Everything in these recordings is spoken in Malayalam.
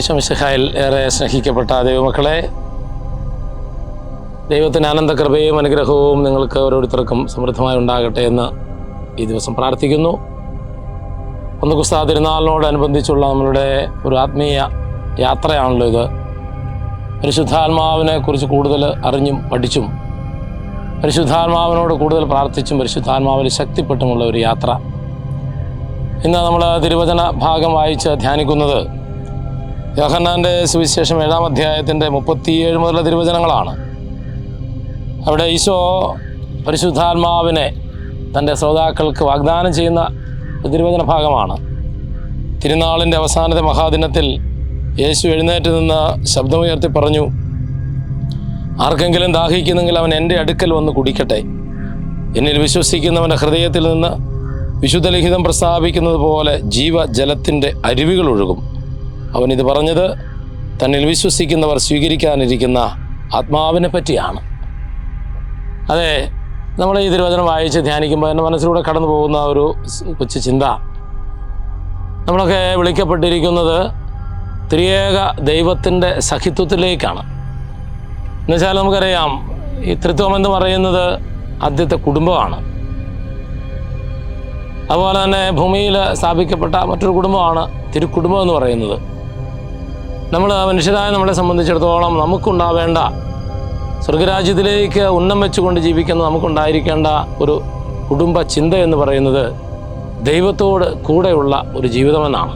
ഈശോമിശിഹായിൽ ഏറെ സ്നേഹിക്കപ്പെട്ട ദൈവമക്കളെ, ദൈവത്തിൻ്റെ അനന്തകൃപയും അനുഗ്രഹവും നിങ്ങൾക്ക് ഓരോരുത്തർക്കും സമൃദ്ധമായി ഉണ്ടാകട്ടെ എന്ന് ഈ ദിവസം പ്രാർത്ഥിക്കുന്നു. പെന്തക്കോസ്ത് തിരുനാളിനോടനുബന്ധിച്ചുള്ള നമ്മളുടെ ഒരു ആത്മീയ യാത്രയാണല്ലോ ഇത്. പരിശുദ്ധാത്മാവിനെ കുറിച്ച് കൂടുതൽ അറിഞ്ഞും പഠിച്ചും പരിശുദ്ധാത്മാവിനോട് കൂടുതൽ പ്രാർത്ഥിച്ചും പരിശുദ്ധാത്മാവിൽ ശക്തിപ്പെട്ടുമുള്ള ഒരു യാത്ര. ഇന്ന് നമ്മൾ തിരുവചന ഭാഗം വായിച്ച് ധ്യാനിക്കുന്നത് യോഹന്നാൻ്റെ സുവിശേഷം 7-ാം അധ്യായത്തിൻ്റെ 37 മുതലുള്ള തിരുവചനങ്ങളാണ്. അവിടെ ഈശോ പരിശുദ്ധാത്മാവിനെ തൻ്റെ ശ്രോതാക്കൾക്ക് വാഗ്ദാനം ചെയ്യുന്ന തിരുവചന ഭാഗമാണ്. തിരുനാളിൻ്റെ അവസാനത്തെ മഹാദിനത്തിൽ യേശു എഴുന്നേറ്റ് നിന്ന് ശബ്ദമുയർത്തി പറഞ്ഞു, ആർക്കെങ്കിലും ദാഹിക്കുന്നെങ്കിൽ അവൻ എൻ്റെ അടുക്കൽ വന്ന് കുടിക്കട്ടെ. എന്നിൽ വിശ്വസിക്കുന്നവൻ്റെ ഹൃദയത്തിൽ നിന്ന് വിശുദ്ധ ലിഖിതം പ്രസ്താവിക്കുന്നത് പോലെ ജീവജലത്തിൻ്റെ അരുവികൾ ഒഴുകും. അവനിത് പറഞ്ഞത് തന്നിൽ വിശ്വസിക്കുന്നവർ സ്വീകരിക്കാനിരിക്കുന്ന ആത്മാവിനെ പറ്റിയാണ്. അതെ, നമ്മൾ ഈ തിരുവചനം വായിച്ച് ധ്യാനിക്കുമ്പോൾ എൻ്റെ മനസ്സിലൂടെ കടന്നു പോകുന്ന ഒരു കൊച്ചു ചിന്ത, നമ്മളൊക്കെ വിളിക്കപ്പെട്ടിരിക്കുന്നത് ത്രിയേക ദൈവത്തിൻ്റെ സഖിത്വത്തിലേക്കാണ്. എന്നുവെച്ചാൽ നമുക്കറിയാം, ഈ ത്രിത്വം എന്ന് പറയുന്നത് ആദ്യത്തെ കുടുംബമാണ്. അതുപോലെ തന്നെ ഭൂമിയിൽ സ്ഥാപിക്കപ്പെട്ട മറ്റൊരു കുടുംബമാണ് തിരുക്കുടുംബം എന്ന് പറയുന്നത്. നമ്മൾ മനുഷ്യരായ നമ്മളെ സംബന്ധിച്ചിടത്തോളം നമുക്കുണ്ടാവേണ്ട സ്വർഗരാജ്യത്തിലേക്ക് ഉന്നം വെച്ചുകൊണ്ട് ജീവിക്കുന്ന നമുക്കുണ്ടായിരിക്കേണ്ട ഒരു കുടുംബ ചിന്ത എന്ന് പറയുന്നത് ദൈവത്തോട് കൂടെയുള്ള ഒരു ജീവിതമെന്നാണ്.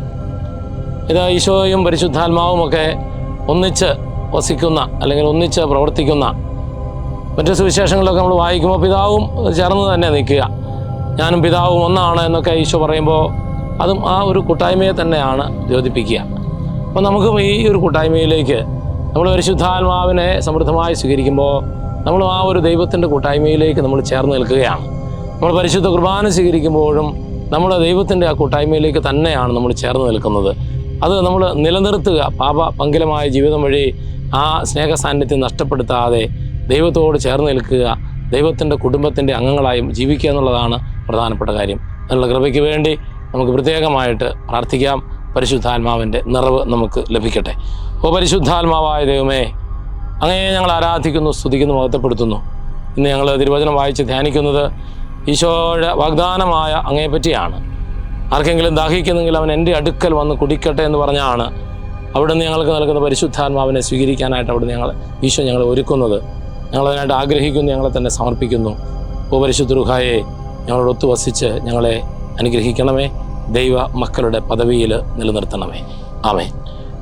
ഇത് ഈശോയും പരിശുദ്ധാത്മാവുമൊക്കെ ഒന്നിച്ച് വസിക്കുന്ന അല്ലെങ്കിൽ ഒന്നിച്ച് പ്രവർത്തിക്കുന്ന മറ്റു സുവിശേഷങ്ങളിലൊക്കെ നമ്മൾ വായിക്കുമ്പോൾ പിതാവും ചേർന്ന് തന്നെ നിൽക്കുക, ഞാനും പിതാവും ഒന്നാണ് എന്നൊക്കെ ഈശോ പറയുമ്പോൾ അതും ആ ഒരു കൂട്ടായ്മയെ തന്നെയാണ് ദ്യോതിപ്പിക്കുക. അപ്പോൾ നമുക്ക് ഈ ഒരു കൂട്ടായ്മയിലേക്ക് നമ്മൾ പരിശുദ്ധാത്മാവിനെ സമൃദ്ധമായി സ്വീകരിക്കുമ്പോൾ നമ്മൾ ആ ഒരു ദൈവത്തിൻ്റെ കൂട്ടായ്മയിലേക്ക് നമ്മൾ ചേർന്ന് നിൽക്കുകയാണ്. നമ്മൾ പരിശുദ്ധ കുർബാന സ്വീകരിക്കുമ്പോഴും നമ്മൾ ദൈവത്തിൻ്റെ ആ കൂട്ടായ്മയിലേക്ക് തന്നെയാണ് നമ്മൾ ചേർന്ന് നിൽക്കുന്നത്. അത് നമ്മൾ നിലനിർത്തുക, പാപപങ്കിലമായ ജീവിതം വഴി ആ സ്നേഹ സാന്നിധ്യം നഷ്ടപ്പെടുത്താതെ ദൈവത്തോട് ചേർന്ന് നിൽക്കുക, ദൈവത്തിൻ്റെ കുടുംബത്തിൻ്റെ അംഗങ്ങളായും ജീവിക്കുക എന്നുള്ളതാണ് പ്രധാനപ്പെട്ട കാര്യം. അതിനുള്ള കൃപയ്ക്ക് വേണ്ടി നമുക്ക് പ്രത്യേകമായിട്ട് പ്രാർത്ഥിക്കാം. പരിശുദ്ധാത്മാവിൻ്റെ നിറവ് നമുക്ക് ലഭിക്കട്ടെ. ഓ പരിശുദ്ധാത്മാവായ ദൈവമേ, അങ്ങയെ ഞങ്ങൾ ആരാധിക്കുന്നു, സ്തുതിക്കുന്നു, മഹത്വപ്പെടുത്തുന്നു. ഇന്ന് ഞങ്ങൾ തിരുവചനം വായിച്ച് ധ്യാനിക്കുന്നത് ഈശോയുടെ വാഗ്ദാനമായ അങ്ങയെ പറ്റിയാണ്. ആർക്കെങ്കിലും ദാഹിക്കുന്നെങ്കിൽ അവൻ എൻ്റെ അടുക്കൽ വന്ന് കുടിക്കട്ടെ എന്ന് പറഞ്ഞാണ് അവിടുന്ന് ഞങ്ങൾക്ക് നൽകുന്ന പരിശുദ്ധാത്മാവിനെ സ്വീകരിക്കാനായിട്ട് അവിടുന്ന് ഈശോ ഞങ്ങളെ ഒരുക്കുന്നത്. ഞങ്ങളതിനായിട്ട് ആഗ്രഹിക്കുന്നു, ഞങ്ങളെ തന്നെ സമർപ്പിക്കുന്നു. ഓ പരിശുദ്ധ റൂഹായെ, ഞങ്ങളോട് ഒത്തുവസിച്ച് ഞങ്ങളെ അനുഗ്രഹിക്കണമേ, ദൈവ മക്കളുടെ പദവിയിൽ നിലനിർത്തണമേ. ആമേൻ.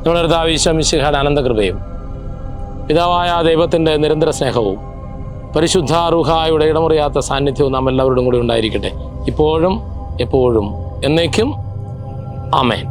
നമ്മുടെ കർത്താവ് ഈശോ മിശിഹായുടെ അനന്തകൃപയും പിതാവായ ദൈവത്തിൻ്റെ നിരന്തര സ്നേഹവും പരിശുദ്ധ റൂഹായുടെ ഇടമുറിയാത്ത സാന്നിധ്യവും നാം എല്ലാവരോടും കൂടി ഉണ്ടായിരിക്കട്ടെ, ഇപ്പോഴും എപ്പോഴും എന്നേക്കും. ആമേൻ.